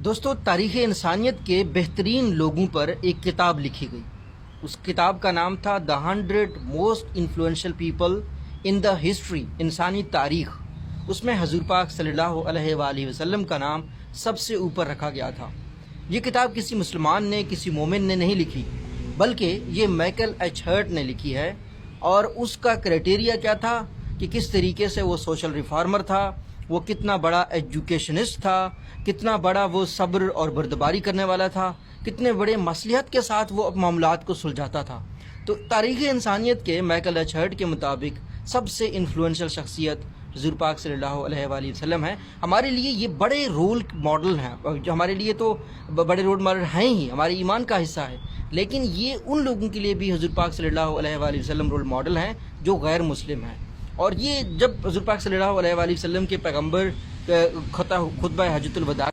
دوستو، تاریخ انسانیت کے بہترین لوگوں پر ایک کتاب لکھی گئی۔ اس کتاب کا نام تھا دا 100 most influential people in the history, انسانی تاریخ۔ اس میں حضور پاک صلی اللہ علیہ وآلہ وسلم کا نام سب سے اوپر رکھا گیا تھا۔ یہ کتاب کسی مسلمان نے، کسی مومن نے نہیں لکھی، بلکہ یہ مائیکل ایچ ہرٹ نے لکھی ہے۔ اور اس کا کرائٹیریا کیا تھا کہ کس طریقے سے وہ سوشل ریفارمر تھا، وہ کتنا بڑا ایجوکیشنسٹ تھا، کتنا بڑا وہ صبر اور بردباری کرنے والا تھا، کتنے بڑے مصلحت کے ساتھ وہ معاملات کو سلجھاتا تھا۔ تو تاریخ انسانیت کے مائیکل ایچ ہرٹ کے مطابق سب سے انفلوئنشل شخصیت حضور پاک صلی اللہ علیہ وآلہ وسلم ہے۔ ہمارے لیے یہ بڑے رول ماڈل ہیں، جو ہمارے لیے تو بڑے رول ماڈل ہیں ہی، ہمارے ایمان کا حصہ ہے، لیکن یہ ان لوگوں کے لیے بھی حضور پاک صلی اللہ علیہ وآلہ وسلم رول ماڈل ہیں جو غیر مسلم ہیں۔ اور یہ جب حضور پاک صلی اللہ علیہ وآلہ وسلم کے پیغمبر خطبہ حجۃ الوداع